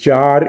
4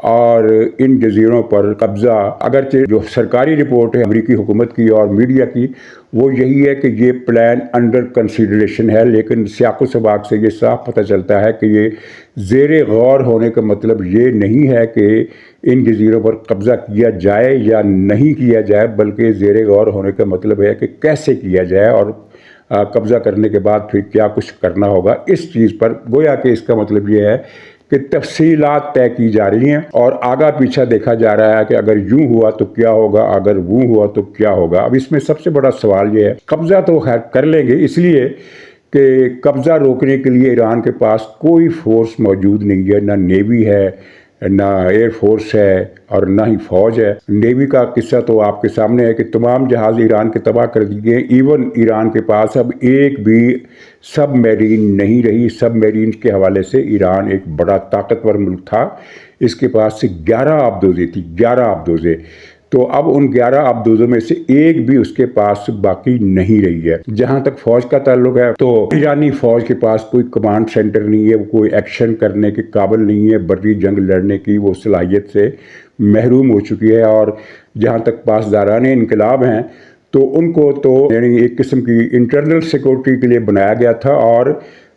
اور ان جزیروں پر قبضہ، اگرچہ جو سرکاری رپورٹ ہے امریکی حکومت کی اور میڈیا کی وہ یہی ہے کہ یہ پلان انڈر کنسیڈریشن ہے، لیکن سیاق و سباق سے یہ صاف پتہ چلتا ہے کہ یہ زیر غور ہونے کا مطلب یہ نہیں ہے کہ ان جزیروں پر قبضہ کیا جائے یا نہیں کیا جائے، بلکہ زیر غور ہونے کا مطلب ہے کہ کیسے کیا جائے اور قبضہ کرنے کے بعد پھر کیا کچھ کرنا ہوگا اس چیز پر۔ گویا کہ اس کا مطلب یہ ہے کہ تفصیلات طے کی جا رہی ہیں اور آگا پیچھا دیکھا جا رہا ہے کہ اگر یوں ہوا تو کیا ہوگا، اگر وہ ہوا تو کیا ہوگا۔ اب اس میں سب سے بڑا سوال یہ ہے، قبضہ تو خیر کر لیں گے اس لیے کہ قبضہ روکنے کے لیے ایران کے پاس کوئی فورس موجود نہیں ہے، نہ نیوی ہے، نہ ایئر فورس ہے اور نہ ہی فوج ہے۔ نیوی کا قصہ تو آپ کے سامنے ہے کہ تمام جہاز ایران کے تباہ کر دیے، ایون ایران کے پاس اب ایک بھی سب میرین نہیں رہی۔ سب میرین کے حوالے سے ایران ایک بڑا طاقتور ملک تھا، اس کے پاس سے 11 آبدوزیں تھی، 11 آبدوزیں، تو اب ان 11 آبدوزوں میں سے ایک بھی اس کے پاس باقی نہیں رہی ہے۔ جہاں تک فوج کا تعلق ہے تو ایرانی فوج کے پاس کوئی کمانڈ سینٹر نہیں ہے، وہ کوئی ایکشن کرنے کے قابل نہیں ہے، بری جنگ لڑنے کی وہ صلاحیت سے محروم ہو چکی ہے۔ اور جہاں تک پاسداران انقلاب ہیں تو ان کو تو یعنی ایک قسم کی انٹرنل سیکورٹی کے لیے بنایا گیا تھا اور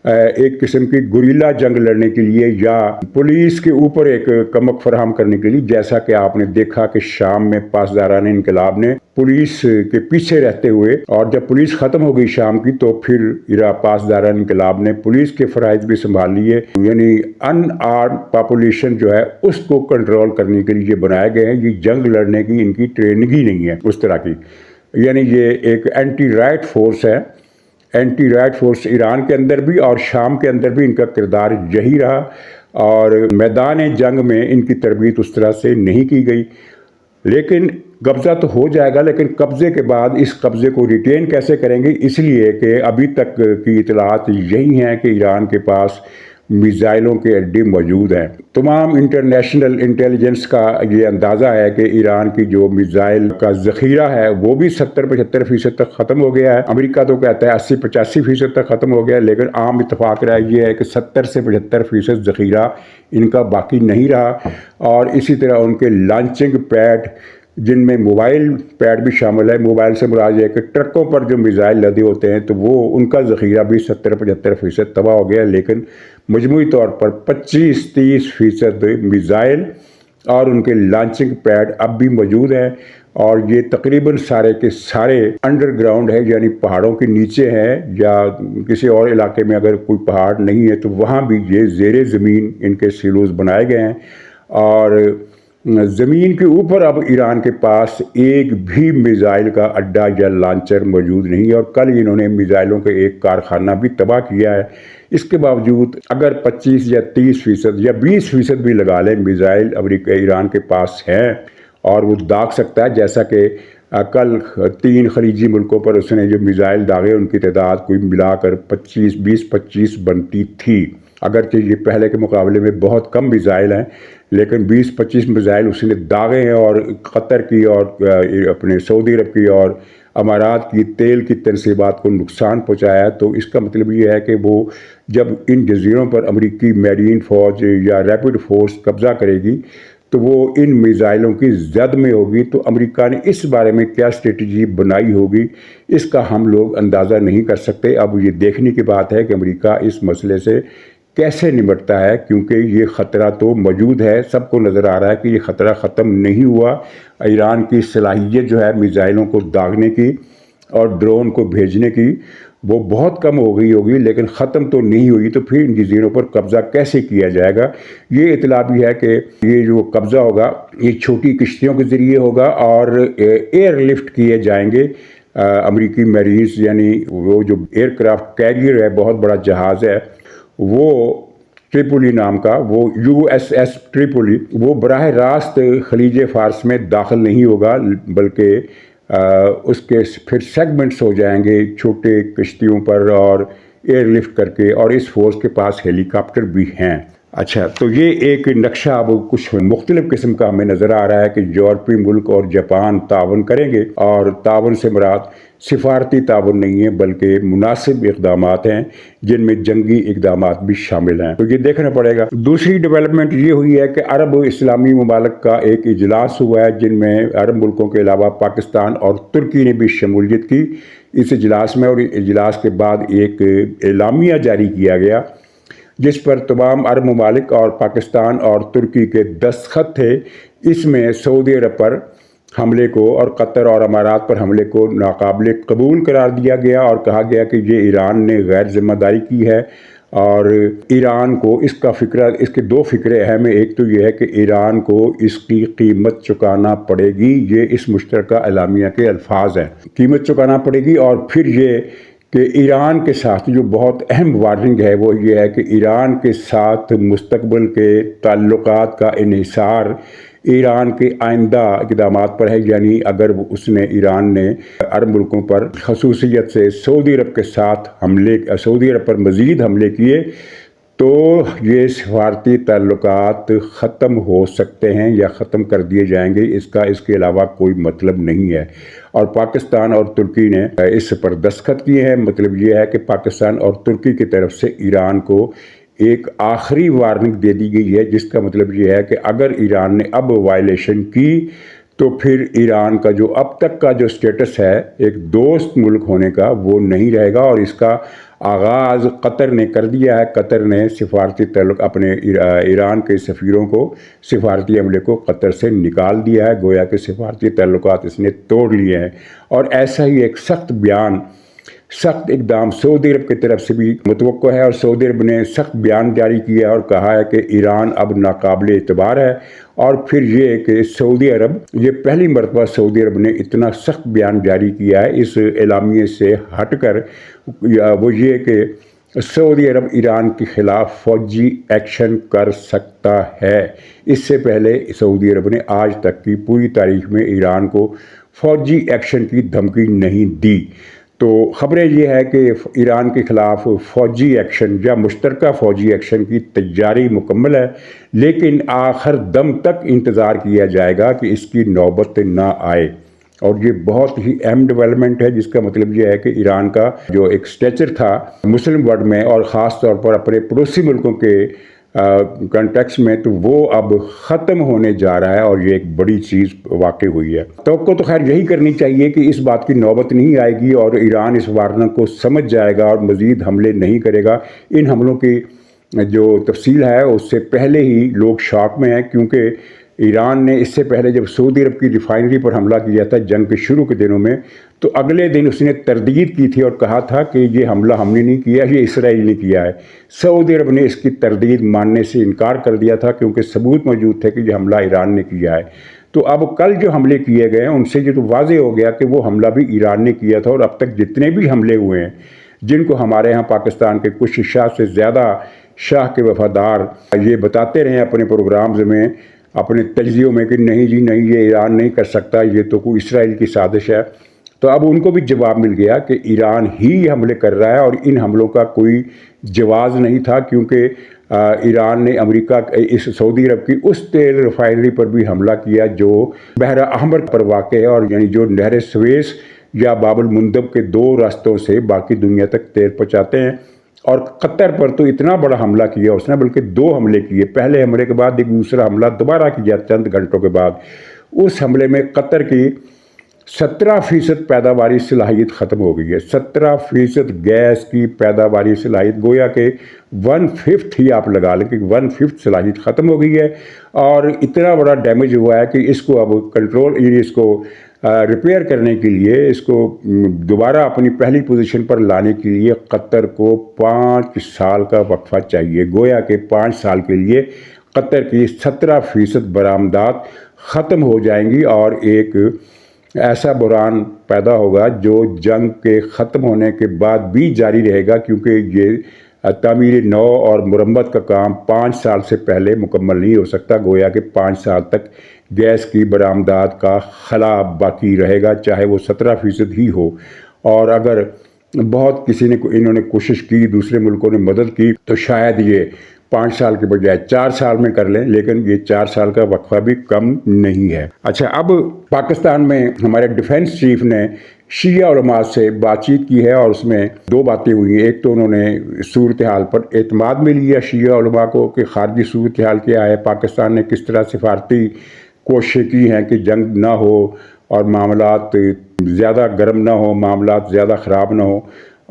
ایک قسم کی گوریلا جنگ لڑنے کے لیے یا پولیس کے اوپر ایک کمک فراہم کرنے کے لیے، جیسا کہ آپ نے دیکھا کہ شام میں پاسداران انقلاب نے پولیس کے پیچھے رہتے ہوئے، اور جب پولیس ختم ہو گئی شام کی تو پھر پاسداران انقلاب نے پولیس کے فرائض بھی سنبھال لیے، یعنی ان آرم پاپولیشن جو ہے اس کو کنٹرول کرنے کے لیے بنائے گئے ہیں۔ یہ جنگ لڑنے کی ان کی ٹریننگ ہی نہیں ہے اس طرح کی، یعنی یہ ایک اینٹی رائٹ فورس ہے۔ اینٹی رائٹ فورس ایران کے اندر بھی اور شام کے اندر بھی ان کا کردار یہی رہا، اور میدان جنگ میں ان کی تربیت اس طرح سے نہیں کی گئی۔ لیکن قبضہ تو ہو جائے گا، لیکن قبضے کے بعد اس قبضے کو ریٹین کیسے کریں گے، اس لیے کہ ابھی تک کی اطلاعات یہی ہیں کہ ایران کے پاس میزائلوں کے اڈے موجود ہیں۔ تمام انٹرنیشنل انٹیلیجنس کا یہ اندازہ ہے کہ ایران کی جو میزائل کا ذخیرہ ہے وہ بھی 70-75% تک ختم ہو گیا ہے۔ امریکہ تو کہتا ہے 80-85% تک ختم ہو گیا ہے، لیکن عام اتفاق رائے یہ ہے کہ 70-75% ذخیرہ ان کا باقی نہیں رہا۔ اور اسی طرح ان کے لانچنگ پیڈ، جن میں موبائل پیڈ بھی شامل ہے، موبائل سے مراد ہے کہ ٹرکوں پر جو میزائل لدے ہوتے ہیں تو وہ ان کا ذخیرہ بھی 70-75% تباہ ہو گیا ہے، لیکن مجموعی طور پر 25-30% میزائل اور ان کے لانچنگ پیڈ اب بھی موجود ہیں، اور یہ تقریباً سارے کے سارے انڈر گراؤنڈ ہے، یعنی پہاڑوں کے نیچے ہیں، یا کسی اور علاقے میں اگر کوئی پہاڑ نہیں ہے تو وہاں بھی یہ زیر زمین ان کے سیلوز بنائے گئے ہیں۔ اور زمین کے اوپر اب ایران کے پاس ایک بھی میزائل کا اڈا یا لانچر موجود نہیں ہے، اور کل انہوں نے میزائلوں کے ایک کارخانہ بھی تباہ کیا ہے۔ اس کے باوجود اگر 25 یا 30% یا 20% بھی لگا لیں میزائل امریکہ ایران کے پاس ہیں اور وہ داغ سکتا ہے، جیسا کہ کل 3 خلیجی ملکوں پر اس نے جو میزائل داغے ان کی تعداد کوئی ملا کر 20-25 بنتی تھی، اگرچہ یہ پہلے کے مقابلے میں بہت کم میزائل ہیں، لیکن 20-25 میزائل اس نے داغے ہیں، اور قطر کی اور اپنے سعودی عرب کی اور امارات کی تیل کی تنصیبات کو نقصان پہنچایا ہے۔ تو اس کا مطلب یہ ہے کہ وہ جب ان جزیروں پر امریکی میرین فوج یا ریپڈ فورس قبضہ کرے گی تو وہ ان میزائلوں کی زد میں ہوگی۔ تو امریکہ نے اس بارے میں کیا اسٹریٹجی بنائی ہوگی اس کا ہم لوگ اندازہ نہیں کر سکتے۔ اب یہ دیکھنے کی بات ہے کہ امریکہ اس مسئلے سے کیسے نمٹتا ہے، کیونکہ یہ خطرہ تو موجود ہے، سب کو نظر آ رہا ہے کہ یہ خطرہ ختم نہیں ہوا۔ ایران کی صلاحیت جو ہے میزائلوں کو داغنے کی اور ڈرون کو بھیجنے کی وہ بہت کم ہو گئی ہوگی، لیکن ختم تو نہیں ہوئی۔ تو پھر ان جزیروں پر قبضہ کیسے کیا جائے گا؟ یہ اطلاع بھی ہے کہ یہ جو قبضہ ہوگا یہ چھوٹی کشتیوں کے ذریعے ہوگا اور ایئر لفٹ کیے جائیں گے امریکی میرینز، یعنی وہ جو ایئر کرافٹ کیریئر ہے، بہت بڑا جہاز ہے، وہ ٹریپولی نام کا، وہ USS ٹریپولی، وہ براہ راست خلیج فارس میں داخل نہیں ہوگا، بلکہ اس کے پھر سیگمنٹس ہو جائیں گے چھوٹے کشتیوں پر اور ایئر لفٹ کر کے، اور اس فورس کے پاس ہیلی کاپٹر بھی ہیں۔ اچھا، تو یہ ایک نقشہ اب کچھ مختلف قسم کا ہمیں نظر آ رہا ہے کہ یورپی ملک اور جاپان تعاون کریں گے، اور تعاون سے مراد سفارتی تعاون نہیں ہے بلکہ مناسب اقدامات ہیں جن میں جنگی اقدامات بھی شامل ہیں، تو یہ دیکھنا پڑے گا۔ دوسری ڈیولپمنٹ یہ ہوئی ہے کہ عرب اسلامی ممالک کا ایک اجلاس ہوا ہے جن میں عرب ملکوں کے علاوہ پاکستان اور ترکی نے بھی شمولیت کی اس اجلاس میں، اور اجلاس کے بعد ایک اعلامیہ جاری کیا گیا جس پر تمام عرب ممالک اور پاکستان اور ترکی کے دستخط تھے۔ اس میں سعودی عرب پر حملے کو اور قطر اور امارات پر حملے کو ناقابل قبول قرار دیا گیا، اور کہا گیا کہ یہ ایران نے غیر ذمہ داری کی ہے، اور ایران کو اس کے دو فکرے اہم ہیں۔ ایک تو یہ ہے کہ ایران کو اس کی قیمت چکانا پڑے گی، یہ اس مشترکہ اعلامیہ کے الفاظ ہیں، قیمت چکانا پڑے گی، اور پھر یہ کہ ایران کے ساتھ جو بہت اہم وارننگ ہے وہ یہ ہے کہ ایران کے ساتھ مستقبل کے تعلقات کا انحصار ایران کے آئندہ اقدامات پر ہے، یعنی اگر ایران نے عرب ملکوں پر خصوصیت سے سعودی عرب پر مزید حملے کیے تو یہ سفارتی تعلقات ختم ہو سکتے ہیں یا ختم کر دیے جائیں گے، اس کے علاوہ کوئی مطلب نہیں ہے۔ اور پاکستان اور ترکی نے اس پر دستخط کیے ہیں۔ مطلب یہ ہے کہ پاکستان اور ترکی کی طرف سے ایران کو ایک آخری وارننگ دے دی گئی ہے، جس کا مطلب یہ ہے کہ اگر ایران نے اب وائلیشن کی تو پھر ایران کا جو اب تک کا جو سٹیٹس ہے ایک دوست ملک ہونے کا وہ نہیں رہے گا، اور اس کا آغاز قطر نے کر دیا ہے۔ قطر نے سفارتی تعلق اپنے ایران کے سفیروں کو سفارتی عملے کو قطر سے نکال دیا ہے، گویا کہ سفارتی تعلقات اس نے توڑ لیے ہیں۔ اور ایسا ہی ایک سخت اقدام سعودی عرب کی طرف سے بھی متوقع ہے، اور سعودی عرب نے سخت بیان جاری کیا اور کہا ہے کہ ایران اب ناقابل اعتبار ہے۔ اور پھر یہ کہ یہ پہلی مرتبہ سعودی عرب نے اتنا سخت بیان جاری کیا ہے اس اعلامیے سے ہٹ کر، وہ یہ کہ سعودی عرب ایران کے خلاف فوجی ایکشن کر سکتا ہے۔ اس سے پہلے سعودی عرب نے آج تک کی پوری تاریخ میں ایران کو فوجی ایکشن کی دھمکی نہیں دی۔ تو خبریں یہ ہے کہ ایران کے خلاف فوجی ایکشن یا مشترکہ فوجی ایکشن کی تیاری مکمل ہے، لیکن آخر دم تک انتظار کیا جائے گا کہ اس کی نوبت نہ آئے۔ اور یہ بہت ہی اہم ڈیولپمنٹ ہے، جس کا مطلب یہ ہے کہ ایران کا جو ایک سٹیچر تھا مسلم ورلڈ میں اور خاص طور پر اپنے پڑوسی ملکوں کے کنٹیکس میں، تو وہ اب ختم ہونے جا رہا ہے، اور یہ ایک بڑی چیز واقع ہوئی ہے۔ توقع تو خیر یہی کرنی چاہیے کہ اس بات کی نوبت نہیں آئے گی اور ایران اس وارننگ کو سمجھ جائے گا اور مزید حملے نہیں کرے گا۔ ان حملوں کی جو تفصیل ہے اس سے پہلے ہی لوگ شاک میں ہیں، کیونکہ ایران نے اس سے پہلے جب سعودی عرب کی ریفائنری پر حملہ کیا تھا جنگ کے شروع کے دنوں میں، تو اگلے دن اس نے تردید کی تھی اور کہا تھا کہ یہ حملہ ہم نے نہیں کیا، یہ اسرائیل نے کیا ہے۔ سعودی عرب نے اس کی تردید ماننے سے انکار کر دیا تھا کیونکہ ثبوت موجود تھے کہ یہ حملہ ایران نے کیا ہے۔ تو اب کل جو حملے کیے گئے ہیں ان سے یہ تو واضح ہو گیا کہ وہ حملہ بھی ایران نے کیا تھا، اور اب تک جتنے بھی حملے ہوئے ہیں جن کو ہمارے ہاں پاکستان کے کچھ شاہ سے زیادہ شاہ کے وفادار یہ بتاتے رہے اپنے پروگرامز میں، اپنے تجزیوں میں کہ نہیں جی نہیں، یہ ایران نہیں کر سکتا، یہ تو کوئی اسرائیل کی سازش ہے، تو اب ان کو بھی جواب مل گیا کہ ایران ہی حملے کر رہا ہے، اور ان حملوں کا کوئی جواز نہیں تھا، کیونکہ ایران نے امریکہ اس سعودی عرب کی اس تیل ریفائنری پر بھی حملہ کیا جو بحر احمر پر واقع ہے، اور یعنی جو نہر سویس یا باب المندب کے دو راستوں سے باقی دنیا تک تیل پہنچاتے ہیں۔ اور قطر پر تو اتنا بڑا حملہ کیا اس نے، بلکہ 2 حملے کیے، پہلے حملے کے بعد ایک دوسرا حملہ دوبارہ کیا چند گھنٹوں کے بعد۔ اس حملے میں قطر کی 17% پیداواری صلاحیت ختم ہو گئی ہے، 17% گیس کی پیداواری صلاحیت، گویا کہ 1/5 ہی آپ لگا لیں کہ 1/5 صلاحیت ختم ہو گئی ہے، اور اتنا بڑا ڈیمیج ہوا ہے کہ اس کو اب اس کو ریپیئر کرنے کے لیے، اس کو دوبارہ اپنی پہلی پوزیشن پر لانے کے لیے قطر کو 5 سال کا وقفہ چاہیے۔ گویا کہ 5 سال کے لیے قطر کی 17% برآمدات ختم ہو جائیں گی، اور ایک ایسا بحران پیدا ہوگا جو جنگ کے ختم ہونے کے بعد بھی جاری رہے گا، کیونکہ یہ تعمیر نو اور مرمت کا کام 5 سال سے پہلے مکمل نہیں ہو سکتا۔ گویا کہ 5 سال تک گیس کی برآمدات کا خلا باقی رہے گا، چاہے وہ 17% ہی ہو۔ اور اگر بہت انہوں نے کوشش کی، دوسرے ملکوں نے مدد کی، تو شاید یہ 5 سال کے بجائے 4 سال میں کر لیں، لیکن یہ 4 سال کا وقفہ بھی کم نہیں ہے۔ اچھا، اب پاکستان میں ہمارے ڈیفنس چیف نے شیعہ علماء سے بات چیت کی ہے اور اس میں 2 باتیں ہوئی ہیں۔ ایک تو انہوں نے صورتحال پر اعتماد میں لیا شیعہ علماء کو کہ خارجی صورتحال کیا ہے، پاکستان نے کس طرح سفارتی کوششیں کی ہیں کہ جنگ نہ ہو اور معاملات زیادہ گرم نہ ہو، معاملات زیادہ خراب نہ ہو،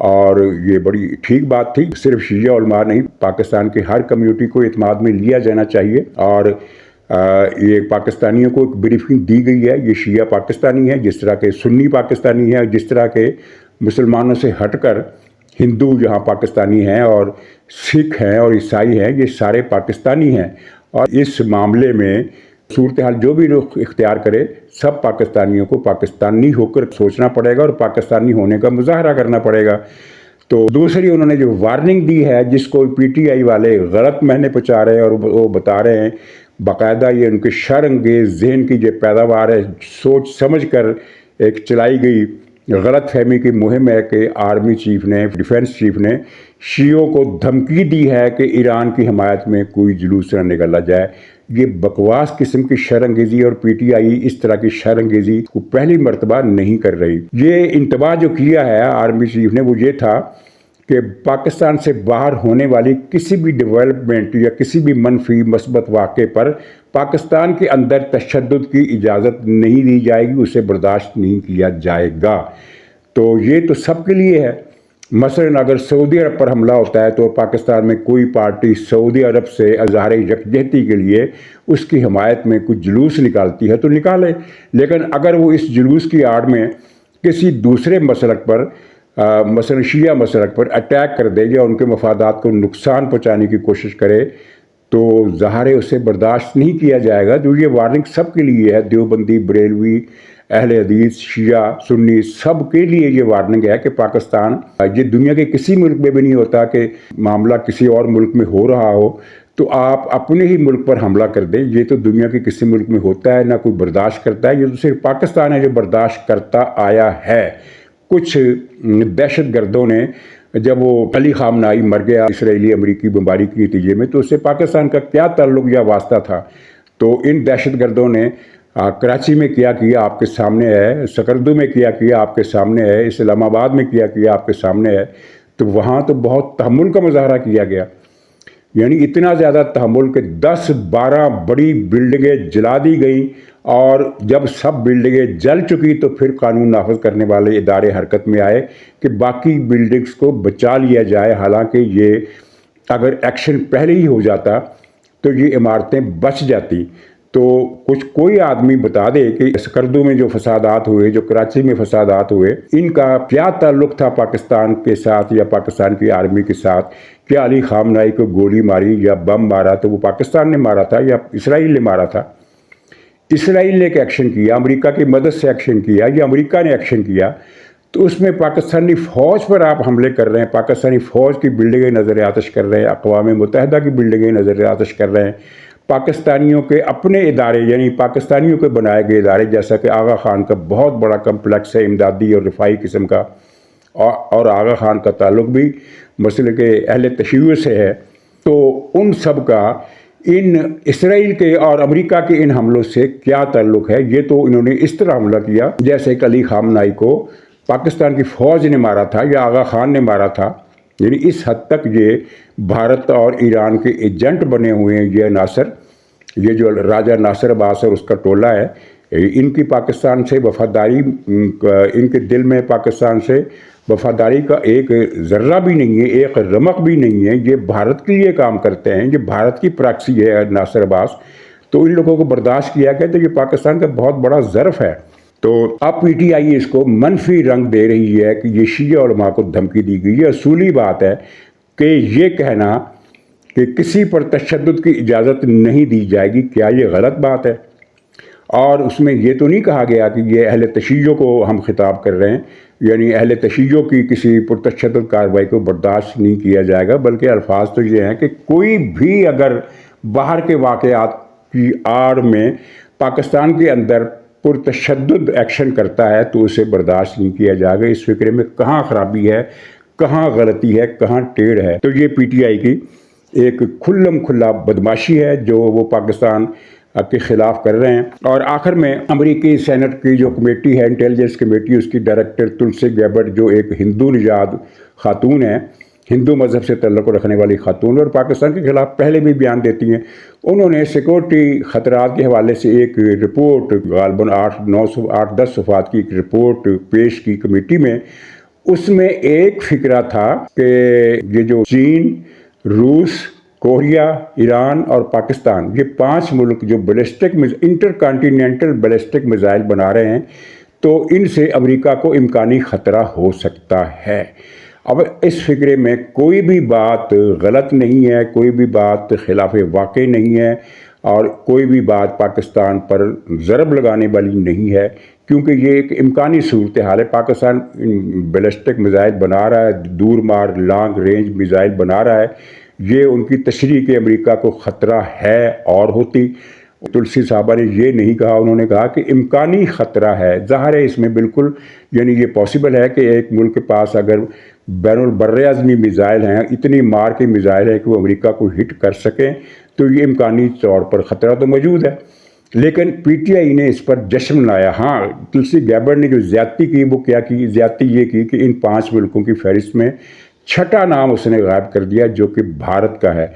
اور یہ بڑی ٹھیک بات تھی۔ صرف شیعہ علماء نہیں، پاکستان کی ہر کمیونٹی کو اعتماد میں لیا جانا چاہیے، اور یہ پاکستانیوں کو ایک بریفنگ دی گئی ہے۔ یہ شیعہ پاکستانی ہے جس طرح کے سنی پاکستانی ہیں، جس طرح کے مسلمانوں سے ہٹ کر ہندو جہاں پاکستانی ہیں اور سکھ ہیں اور عیسائی ہیں، یہ سارے پاکستانی ہیں، اور اس معاملے میں صورتحال جو بھی رخ اختیار کرے، سب پاکستانیوں کو پاکستانی ہو کر سوچنا پڑے گا اور پاکستانی ہونے کا مظاہرہ کرنا پڑے گا۔ تو دوسری انہوں نے جو وارننگ دی ہے، جس کو پی ٹی آئی والے غلط معنی پہنچا رہے ہیں اور وہ بتا رہے ہیں باقاعدہ یہ ان کے شر انگیز ذہن کی جو پیداوار ہے، سوچ سمجھ کر ایک چلائی گئی غلط فہمی کی مہم ہے کہ آرمی چیف نے، ڈیفنس چیف نے شیعوں کو دھمکی دی ہے کہ ایران کی حمایت میں کوئی جلوس نہ نکالا جائے۔ یہ بکواس قسم کی شر انگیزی، اور پی ٹی آئی اس طرح کی شر انگیزی کو پہلی مرتبہ نہیں کر رہی۔ یہ انتباہ جو کیا ہے آرمی چیف نے وہ یہ تھا کہ پاکستان سے باہر ہونے والی کسی بھی ڈیولپمنٹ یا کسی بھی منفی مثبت واقعے پر پاکستان کے اندر تشدد کی اجازت نہیں دی جائے گی، اسے برداشت نہیں کیا جائے گا۔ تو یہ تو سب کے لیے ہے۔ مثلا اگر سعودی عرب پر حملہ ہوتا ہے تو پاکستان میں کوئی پارٹی سعودی عرب سے اظہار یکجہتی کے لیے اس کی حمایت میں کچھ جلوس نکالتی ہے تو نکالے، لیکن اگر وہ اس جلوس کی آڑ میں کسی دوسرے مسلک پر، مثلا شیعہ مسلک پر اٹیک کر دے یا ان کے مفادات کو نقصان پہنچانے کی کوشش کرے تو ظاہر ہے اسے برداشت نہیں کیا جائے گا۔ جو یہ وارننگ سب کے لیے ہے، دیوبندی، بریلوی، اہل حدیث، شیعہ، سنی، سب کے لیے یہ وارننگ ہے کہ پاکستان، یہ دنیا کے کسی ملک میں بھی نہیں ہوتا کہ معاملہ کسی اور ملک میں ہو رہا ہو تو آپ اپنے ہی ملک پر حملہ کر دیں۔ یہ تو دنیا کے کسی ملک میں ہوتا ہے، نہ کوئی برداشت کرتا ہے۔ یہ تو صرف پاکستان ہے جو برداشت کرتا آیا ہے۔ کچھ دہشت گردوں نے، جب وہ علی خامنائی مر گیا اسرائیلی امریکی بمباری کے نتیجے میں، تو اس سے پاکستان کا کیا تعلق یا واسطہ تھا؟ تو ان دہشت گردوں نے کراچی میں کیا آپ کے سامنے ہے، سکردو میں کیا آپ کے سامنے ہے، اسلام آباد میں کیا آپ کے سامنے ہے۔ تو وہاں تو بہت تحمل کا مظاہرہ کیا گیا، یعنی اتنا زیادہ تحمل کہ 10-12 بڑی بلڈنگیں جلا دی گئیں، اور جب سب بلڈنگیں جل چکی تو پھر قانون نافذ کرنے والے ادارے حرکت میں آئے کہ باقی بلڈنگز کو بچا لیا جائے۔ حالانکہ یہ اگر ایکشن پہلے ہی ہو جاتا تو یہ عمارتیں بچ جاتی۔ تو کوئی آدمی بتا دے کہ سکردو میں جو فسادات ہوئے، جو کراچی میں فسادات ہوئے، ان کا کیا تعلق تھا پاکستان کے ساتھ یا پاکستان کی آرمی کے ساتھ؟ کیا علی خامنائی کو گولی ماری یا بم مارا تو وہ پاکستان نے مارا تھا یا اسرائیل نے مارا تھا؟ اسرائیل نے ایک ایکشن کیا، امریکہ کی مدد سے ایکشن کیا، یا امریکہ نے ایکشن کیا، تو اس میں پاکستانی فوج پر آپ حملے کر رہے ہیں، پاکستانی فوج کی بلڈنگیں نظر آتش کر رہے ہیں، اقوام متحدہ کی بلڈنگیں نظر آتش کر رہے ہیں، پاکستانیوں کے اپنے ادارے یعنی پاکستانیوں کے بنائے گئے ادارے، جیسا کہ آغا خان کا بہت بڑا کمپلیکس ہے امدادی اور رفائی قسم کا، اور آغا خان کا تعلق بھی مسئلے کے اہل تشیع سے ہے۔ تو ان سب کا ان اسرائیل کے اور امریکہ کے ان حملوں سے کیا تعلق ہے؟ یہ تو انہوں نے اس طرح حملہ کیا جیسے کہ علی خامنائی کو پاکستان کی فوج نے مارا تھا یا آغا خان نے مارا تھا۔ یعنی اس حد تک یہ بھارت اور ایران کے ایجنٹ بنے ہوئے ہیں یہ عناصر، یہ جو راجہ ناصر عباس اور اس کا ٹولہ ہے، ان کی پاکستان سے وفاداری، ان کے دل میں پاکستان سے وفاداری کا ایک ذرہ بھی نہیں ہے، ایک رمق بھی نہیں ہے۔ یہ بھارت کے لیے کام کرتے ہیں، یہ بھارت کی پراکسی ہے ناصر عباس۔ تو ان لوگوں کو برداشت کیا گیا تو یہ پاکستان کا بہت بڑا ظرف ہے۔ تو اب پی ٹی آئی اس کو منفی رنگ دے رہی ہے کہ یہ شیعہ علماء کو دھمکی دی گئی۔ یہ اصولی بات ہے کہ یہ کہنا کہ کسی پر تشدد کی اجازت نہیں دی جائے گی، کیا یہ غلط بات ہے؟ اور اس میں یہ تو نہیں کہا گیا کہ یہ اہل تشیع کو ہم خطاب کر رہے ہیں، یعنی اہل تشیع کی کسی پرتشدد کارروائی کو برداشت نہیں کیا جائے گا، بلکہ الفاظ تو یہ ہیں کہ کوئی بھی اگر باہر کے واقعات کی آڑ میں پاکستان کے اندر پرتشدد ایکشن کرتا ہے تو اسے برداشت نہیں کیا جائے گا۔ اس فکرے میں کہاں خرابی ہے، کہاں غلطی ہے، کہاں ٹیڑھ ہے؟ تو یہ پی ٹی آئی کی ایک کھلم کھلا بدماشی ہے جو وہ پاکستان کے خلاف کر رہے ہیں۔ اور آخر میں امریکی سینٹ کی جو کمیٹی ہے، انٹیلیجنس کمیٹی، اس کی ڈائریکٹر تلسی گیبرٹ، جو ایک ہندو نژاد خاتون ہیں، ہندو مذہب سے تعلق رکھنے والی خاتون، اور پاکستان کے خلاف پہلے بھی بیان دیتی ہیں، انہوں نے سیکورٹی خطرات کے حوالے سے ایک رپورٹ، غالباً 8-10 صفحات کی ایک رپورٹ پیش کی کمیٹی میں۔ اس میں ایک فقرہ تھا کہ یہ جو چین، روس، کوریا، ایران اور پاکستان، یہ 5 ملک جو انٹر کانٹیننٹل بیلسٹک میزائل بنا رہے ہیں، تو ان سے امریکہ کو امکانی خطرہ ہو سکتا ہے۔ اب اس فقرے میں کوئی بھی بات غلط نہیں ہے، کوئی بھی بات خلاف واقع نہیں ہے، اور کوئی بھی بات پاکستان پر ضرب لگانے والی نہیں ہے، کیونکہ یہ ایک امکانی صورتحال ہے۔ پاکستان بیلسٹک میزائل بنا رہا ہے، دور مار لانگ رینج میزائل بنا رہا ہے، یہ ان کی تشریح کے امریکہ کو خطرہ ہے اور ہوتی۔ تلسی صاحبہ نے یہ نہیں کہا، انہوں نے کہا کہ امکانی خطرہ ہے۔ ظاہر ہے اس میں بالکل یعنی یہ پاسبل ہے کہ ایک ملک کے پاس اگر بین البراعظمی میزائل ہیں، اتنی مار کے میزائل ہیں کہ وہ امریکہ کو ہٹ کر سکیں، تو یہ امکانی طور پر خطرہ تو موجود ہے۔ لیکن پی ٹی آئی نے اس پر جشن منایا۔ ہاں، تلسی گیبرٹ نے جو زیادتی کی وہ کیا کی؟ زیادتی یہ کی کہ ان 5 ملکوں کی فہرست میں 6واں نام اس نے غائب کر دیا، جو کہ بھارت کا ہے۔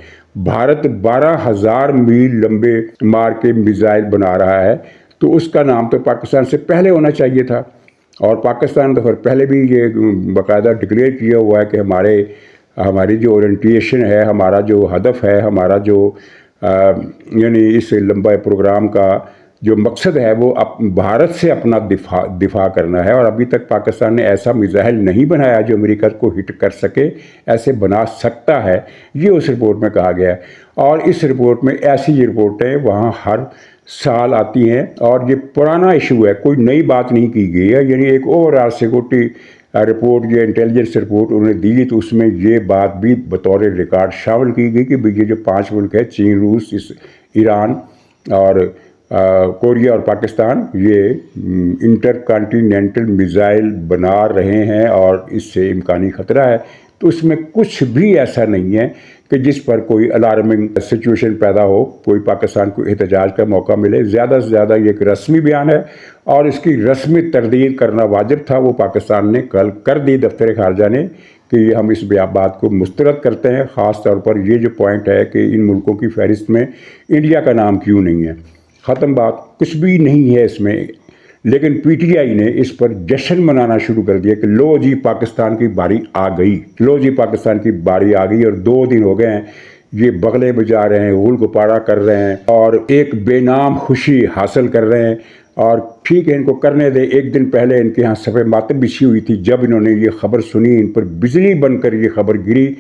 بھارت 12,000 میل لمبے مار کے میزائل بنا رہا ہے، تو اس کا نام تو پاکستان سے پہلے ہونا چاہیے تھا، اور پاکستان تو پھر پہلے بھی یہ باقاعدہ ڈکلیئر کیا ہوا ہے کہ ہماری جو اورینٹیشن ہے، ہمارا جو ہدف ہے، ہمارا جو یعنی اس لمبا پروگرام کا جو مقصد ہے وہ بھارت سے اپنا دفاع کرنا ہے، اور ابھی تک پاکستان نے ایسا میزائل نہیں بنایا جو امریکہ کو ہٹ کر سکے۔ ایسے بنا سکتا ہے، یہ اس رپورٹ میں کہا گیا ہے، اور اس رپورٹ میں ایسی رپورٹیں وہاں ہر سال آتی ہیں، اور یہ پرانا ایشو ہے، کوئی نئی بات نہیں کی گئی ہے۔ یعنی ایک اوور آل سیکورٹی رپورٹ، یہ انٹیلیجنس رپورٹ انہوں نے دی، تو اس میں یہ بات بھی بطور ریکارڈ شامل کی گئی کہ یہ جو 5 ملک ہے، چین، روس، ایران اور کوریا اور پاکستان، یہ انٹر کانٹیننٹل میزائل بنا رہے ہیں اور اس سے امکانی خطرہ ہے۔ تو اس میں کچھ بھی ایسا نہیں ہے کہ جس پر کوئی الارمنگ سچویشن پیدا ہو، کوئی پاکستان کو احتجاج کا موقع ملے۔ زیادہ سے زیادہ یہ ایک رسمی بیان ہے، اور اس کی رسمی تردید کرنا واجب تھا، وہ پاکستان نے کل کر دی دفتر خارجہ نے، کہ ہم اس بات کو مسترد کرتے ہیں۔ خاص طور پر یہ جو پوائنٹ ہے کہ ان ملکوں کی فہرست میں انڈیا کا نام کیوں نہیں ہے۔ ختم بات، کچھ بھی نہیں ہے اس میں۔ لیکن پی ٹی آئی نے اس پر جشن منانا شروع کر دیا کہ لو جی پاکستان کی باری آ گئی، لو جی پاکستان کی باری آ گئی، اور 2 دن ہو گئے ہیں یہ بغلے بجا رہے ہیں، غول گپارہ کر رہے ہیں، اور ایک بے نام خوشی حاصل کر رہے ہیں۔ اور ٹھیک ہے، ان کو کرنے دے۔ ایک دن پہلے ان کے ہاں صفحہ ماتم بچھی ہوئی تھی، جب انہوں نے یہ خبر سنی، ان پر بجلی بن کر یہ خبر گری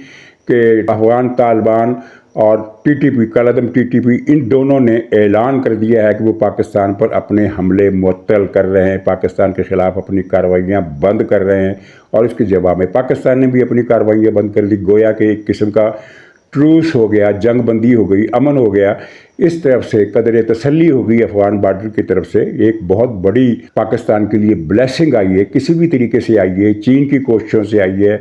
کہ افغان طالبان اور ٹی ٹی پی، کالعدم ٹی ٹی پی، ان دونوں نے اعلان کر دیا ہے کہ وہ پاکستان پر اپنے حملے معطل کر رہے ہیں، پاکستان کے خلاف اپنی کارروائیاں بند کر رہے ہیں، اور اس کے جواب میں پاکستان نے بھی اپنی کارروائیاں بند کر دی۔ گویا کہ ایک قسم کا ٹروس ہو گیا، جنگ بندی ہو گئی، امن ہو گیا۔ اس طرف سے قدر تسلی ہو گئی افغان بارڈر کی طرف سے، ایک بہت بڑی پاکستان کے لیے بلیسنگ آئی ہے، کسی بھی طریقے سے آئی ہے، چین کی کوششوں سے آئی ہے،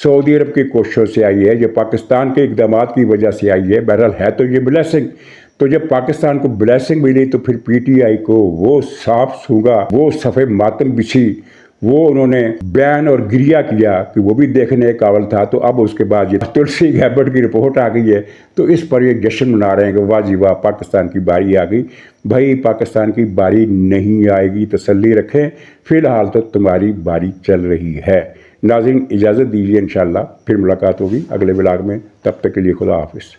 سعودی عرب کی کوششوں سے آئی ہے، یہ پاکستان کے اقدامات کی وجہ سے آئی ہے۔ بہرحال ہے تو یہ بلیسنگ۔ تو جب پاکستان کو بلیسنگ ملی تو پھر پی ٹی آئی کو وہ صاف سونگا، وہ صفحہ ماتم بچھی، وہ انہوں نے بیان اور گریہ کیا کہ وہ بھی دیکھنے قابل تھا۔ تو اب اس کے بعد یہ تلسی گیبرٹ کی رپورٹ آ گئی ہے، تو اس پر یہ جشن منا رہے ہیں کہ واہ جی واہ، پاکستان کی باری آ گئی۔ بھائی پاکستان کی باری نہیں آئے گی، تسلی رکھیں، فی الحال تو تمہاری باری چل رہی ہے۔ ناظرین اجازت دیجیے، انشاءاللہ پھر ملاقات ہوگی اگلے ولاگ میں، تب تک کے لیے خدا حافظ۔